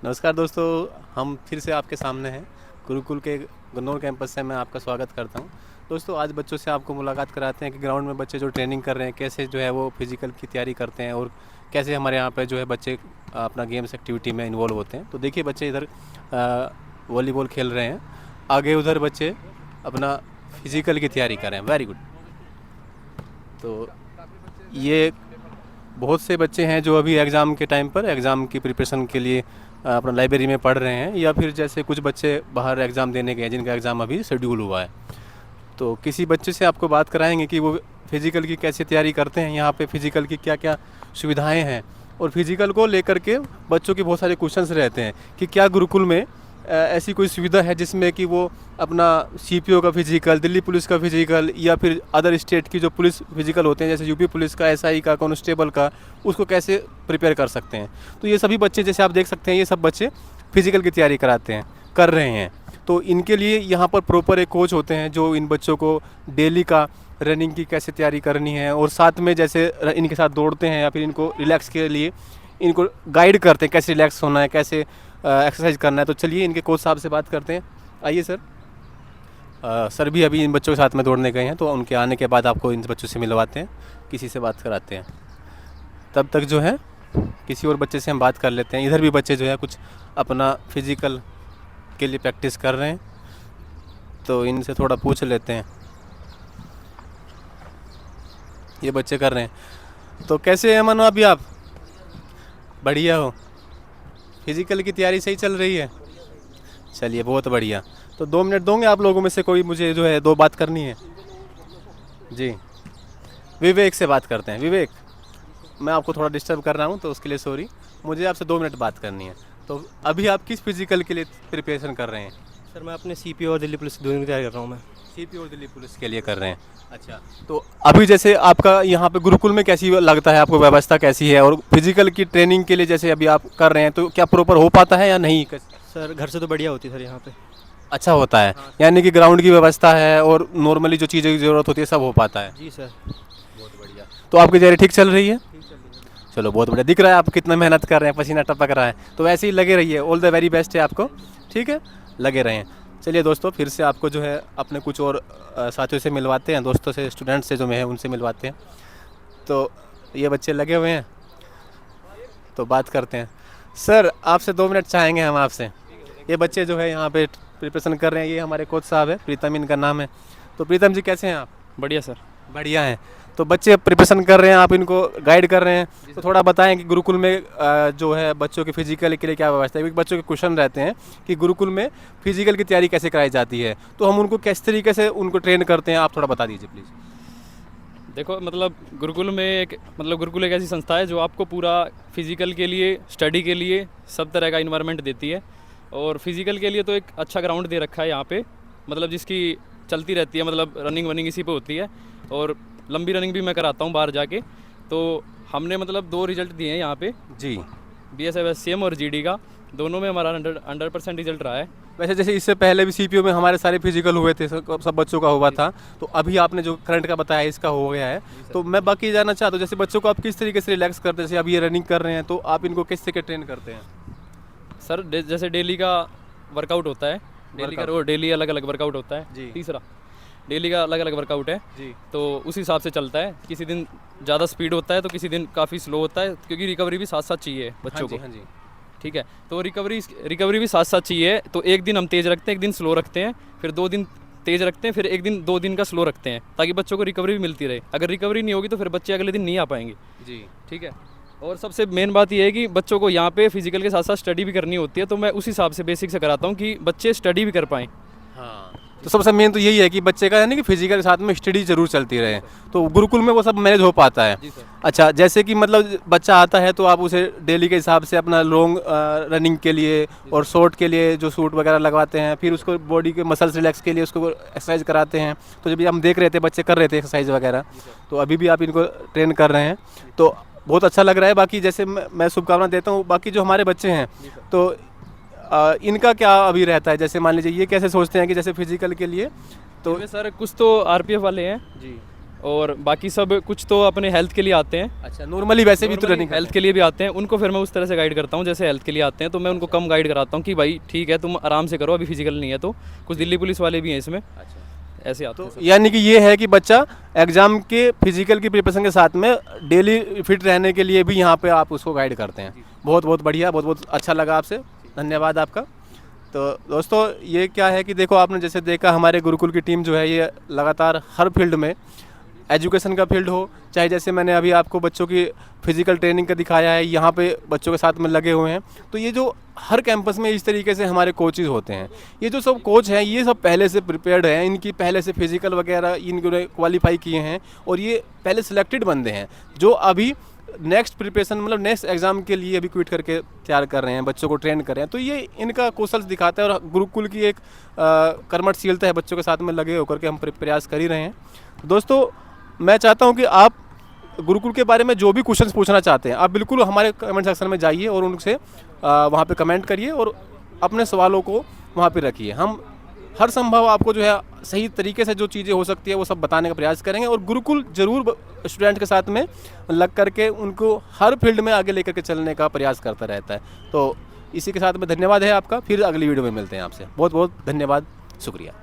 नमस्कार दोस्तों, हम फिर से आपके सामने हैं। गुरुकुल के गन्नौर कैंपस से मैं आपका स्वागत करता हूं। दोस्तों, आज बच्चों से आपको मुलाकात कराते हैं कि ग्राउंड में बच्चे जो ट्रेनिंग कर रहे हैं कैसे जो है वो फिज़िकल की तैयारी करते हैं और कैसे हमारे यहाँ पे जो है बच्चे अपना गेम्स एक्टिविटी में इन्वॉल्व होते हैं। तो देखिए, बच्चे इधर वॉलीबॉल खेल रहे हैं, आगे उधर बच्चे अपना फिज़िकल की तैयारी कर रहे हैं। Very good. तो ये बहुत से बच्चे हैं जो अभी एग्ज़ाम के टाइम पर एग्ज़ाम की प्रिपरेशन के लिए अपना लाइब्रेरी में पढ़ रहे हैं, या फिर जैसे कुछ बच्चे बाहर एग्ज़ाम देने गए हैं जिनका एग्ज़ाम अभी शेड्यूल हुआ है। तो किसी बच्चे से आपको बात कराएंगे कि वो फिज़िकल की कैसे तैयारी करते हैं, यहाँ पे फ़िज़िकल की क्या क्या सुविधाएं हैं, और फिज़िकल को लेकर के बच्चों के बहुत सारे क्वेश्चंस रहते हैं कि क्या गुरुकुल में ऐसी कोई सुविधा है जिसमें कि वो अपना सीपीओ का फिजिकल, दिल्ली पुलिस का फिजिकल, या फिर अदर स्टेट की जो पुलिस फिजिकल होते हैं जैसे यूपी पुलिस का, एसआई का, कांस्टेबल का, उसको कैसे प्रिपेयर कर सकते हैं। तो ये सभी बच्चे, जैसे आप देख सकते हैं, ये सब बच्चे फिजिकल की तैयारी कर रहे हैं। तो इनके लिए यहाँ पर प्रॉपर एक कोच होते हैं जो इन बच्चों को डेली का रनिंग की कैसे तैयारी करनी है, और साथ में जैसे इनके साथ दौड़ते हैं या फिर इनको रिलैक्स के लिए इनको गाइड करते हैं कैसे रिलैक्स होना है, कैसे एक्सरसाइज करना है। तो चलिए इनके कोच साहब से बात करते हैं। आइए सर। सर भी अभी इन बच्चों के साथ में दौड़ने गए हैं, तो उनके आने के बाद आपको इन बच्चों से मिलवाते हैं, किसी से बात कराते हैं। तब तक जो है किसी और बच्चे से हम बात कर लेते हैं। इधर भी बच्चे जो है कुछ अपना फिजिकल के लिए प्रैक्टिस कर रहे हैं, तो इनसे थोड़ा पूछ लेते हैं। ये बच्चे कर रहे हैं। तो कैसे हैं मनो अभी आप? बढ़िया हो? फिजिकल की तैयारी सही चल रही है? चलिए, बहुत बढ़िया। तो 2 मिनट दोगे आप लोगों में से कोई? मुझे जो है 2 बात करनी है जी। विवेक से बात करते हैं। विवेक, मैं आपको थोड़ा डिस्टर्ब कर रहा हूँ तो उसके लिए सॉरी। मुझे आपसे 2 मिनट बात करनी है। तो अभी आप किस फिजिकल के लिए प्रिपरेशन कर रहे हैं? सर मैं अपने सीपीओ और दिल्ली पुलिस दोनों की तैयारी कर रहा हूँ मैं। सीपी और दिल्ली पुलिस के लिए कर रहे हैं। अच्छा, तो अभी जैसे आपका यहाँ पे गुरुकुल में कैसी लगता है आपको, व्यवस्था कैसी है? और फिजिकल की ट्रेनिंग के लिए जैसे अभी आप कर रहे हैं, तो क्या प्रॉपर हो पाता है या नहीं? सर घर से तो बढ़िया होती है सर यहाँ पे। अच्छा होता है, हाँ यानी कि ग्राउंड की व्यवस्था है और नॉर्मली जो चीज़ों की ज़रूरत होती है सब हो पाता है। जी सर। बहुत बढ़िया। तो आपकी तैयारी ठीक चल रही है? ठीक चल रही है। चलो, बहुत बढ़िया। दिख रहा है आप कितना मेहनत कर रहे हैं, पसीना टपक रहा है। तो ऐसे ही लगे रहिए। ऑल द वेरी बेस्ट है आपको। ठीक है, लगे रहें। चलिए दोस्तों, फिर से आपको जो है अपने कुछ और साथियों से मिलवाते हैं, दोस्तों से, स्टूडेंट्स से जो है उनसे मिलवाते हैं। तो ये बच्चे लगे हुए हैं, तो बात करते हैं। सर, आपसे 2 मिनट चाहेंगे हम आपसे। ये बच्चे जो है यहाँ पे प्रिपरेशन कर रहे हैं, ये हमारे कोच साहब है, प्रीतम इनका नाम है। तो प्रीतम जी, कैसे हैं आप? बढ़िया सर। बढ़िया हैं। तो बच्चे प्रिपरेशन कर रहे हैं, आप इनको गाइड कर रहे हैं। तो थोड़ा बताएं कि गुरुकुल में जो है बच्चों के फिजिकल के लिए क्या व्यवस्था है, क्योंकि बच्चों के क्वेश्चन रहते हैं कि गुरुकुल में फिजिकल की तैयारी कैसे कराई जाती है, तो हम उनको किस तरीके से उनको ट्रेन करते हैं, आप थोड़ा बता दीजिए प्लीज़। देखो गुरुकुल एक ऐसी संस्था है जो आपको पूरा फिज़िकल के लिए, स्टडी के लिए सब तरह का इन्वायरमेंट देती है। और फिज़िकल के लिए तो एक अच्छा ग्राउंड दे रखा है यहाँ पे, मतलब जिसकी चलती रहती है, मतलब रनिंग वनिंग इसी पे होती है। और लंबी रनिंग भी मैं कराता हूँ बाहर जाके। तो हमने मतलब 2 रिजल्ट दिए हैं यहाँ पे, जी। BSF SCM और GD का। दोनों में हमारा 100% रिजल्ट रहा है। वैसे जैसे इससे पहले भी सीपीओ में हमारे सारे फिजिकल हुए थे, सब बच्चों का हुआ था। तो अभी आपने जो करंट का बताया इसका हो गया है। तो मैं बाकी जानना चाहता हूँ, जैसे बच्चों को आप किस तरीके से रिलैक्स करते हैं? जैसे अब ये रनिंग कर रहे हैं, तो आप इनको किस तरीके ट्रेन करते हैं? सर जैसे डेली का वर्कआउट होता है, डेली अलग अलग वर्कआउट होता है जी। तीसरा डेली का अलग अलग वर्कआउट है जी। तो उस हिसाब से चलता है। किसी दिन ज़्यादा स्पीड होता है तो किसी दिन काफ़ी स्लो होता है, क्योंकि रिकवरी भी साथ साथ चाहिए बच्चों को। हाँ जी। ठीक है, तो रिकवरी भी साथ साथ चाहिए। तो एक दिन हम तेज़ रखते हैं, एक दिन स्लो रखते हैं, फिर 2 दिन तेज़ रखते हैं, फिर एक दिन 2 दिन का स्लो रखते हैं, ताकि बच्चों को रिकवरी भी मिलती रहे। अगर रिकवरी नहीं होगी तो फिर बच्चे अगले दिन नहीं आ पाएंगे। जी। ठीक है। और सबसे मेन बात यह है कि बच्चों को यहाँ पे फिजिकल के साथ साथ स्टडी भी करनी होती है, तो मैं उस हिसाब से बेसिक से कराता हूँ कि बच्चे स्टडी भी कर पाएँ। हाँ, तो सबसे मेन तो यही है कि बच्चे का है ना कि फिजिकल के साथ में स्टडी जरूर चलती रहे, तो गुरुकुल में वो सब मैनेज हो पाता है। जी सर। अच्छा, जैसे कि मतलब बच्चा आता है तो आप उसे डेली के हिसाब से अपना लॉन्ग रनिंग के लिए और शॉर्ट के लिए जो सूट वगैरह लगवाते हैं, फिर उसको बॉडी के मसल्स रिलैक्स के लिए उसको एक्सरसाइज कराते हैं। तो जब हम देख रहे थे बच्चे कर रहे थे एक्सरसाइज वगैरह, तो अभी भी आप इनको ट्रेन कर रहे हैं, तो बहुत अच्छा लग रहा है। बाकी जैसे मैं शुभकामना देता हूँ, बाकी जो हमारे बच्चे हैं तो इनका क्या अभी रहता है? जैसे मान लीजिए ये कैसे सोचते हैं कि जैसे फिजिकल के लिए तो सर कुछ तो RPF वाले हैं जी और बाकी सब कुछ तो अपने हेल्थ के लिए आते हैं, अच्छा, नॉर्मली वैसे भी तो रनिंग हेल्थ के लिए भी आते हैं। उनको फिर मैं उस तरह से गाइड करता हूँ, जैसे हेल्थ के लिए आते हैं तो मैं उनको कम गाइड कराता हूँ कि भाई ठीक है तुम आराम से करो, अभी फिजिकल नहीं है। तो कुछ दिल्ली पुलिस वाले भी हैं इसमें, ऐसे आते हैं तो यानी कि ये है कि बच्चा एग्जाम के फिजिकल की प्रिपरेशन के साथ में डेली फिट रहने के लिए भी यहाँ पे आप उसको गाइड करते हैं। बहुत बहुत बढ़िया, बहुत बहुत अच्छा लगा आपसे, धन्यवाद आपका। तो दोस्तों ये क्या है कि देखो आपने जैसे देखा हमारे गुरुकुल की टीम जो है ये लगातार हर फील्ड में, एजुकेशन का फील्ड हो, चाहे जैसे मैंने अभी आपको बच्चों की फिजिकल ट्रेनिंग का दिखाया है, यहाँ पे बच्चों के साथ में लगे हुए हैं। तो ये जो हर कैंपस में इस तरीके से हमारे कोचेज़ होते हैं, ये जो सब कोच हैं ये सब पहले से प्रिपेयर्ड हैं, इनकी पहले से फिजिकल वगैरह इनको क्वालिफाई किए हैं और ये पहले सिलेक्टेड बंदे हैं जो अभी नेक्स्ट प्रिपरेशन मतलब नेक्स्ट एग्जाम के लिए अभी क्विट करके तैयार कर रहे हैं, बच्चों को ट्रेन कर रहे हैं। तो ये इनका कौशल दिखाता है और गुरुकुल की एक कर्मठशीलता है, बच्चों के साथ में लगे होकर के हम प्रयास कर ही रहे हैं। दोस्तों मैं चाहता हूं कि आप गुरुकुल के बारे में जो भी क्वेश्चंस पूछना चाहते हैं आप बिल्कुल हमारे कमेंट सेक्शन में जाइए और उनसे वहां पे कमेंट करिए और अपने सवालों को वहां पे रखिए। हम हर संभव आपको जो है सही तरीके से जो चीज़ें हो सकती है वो सब बताने का प्रयास करेंगे और गुरुकुल जरूर स्टूडेंट के साथ में लग करके उनको हर फील्ड में आगे लेकर के चलने का प्रयास करता रहता है। तो इसी के साथ में धन्यवाद है आपका, फिर अगली वीडियो में मिलते हैं आपसे। बहुत बहुत धन्यवाद, शुक्रिया।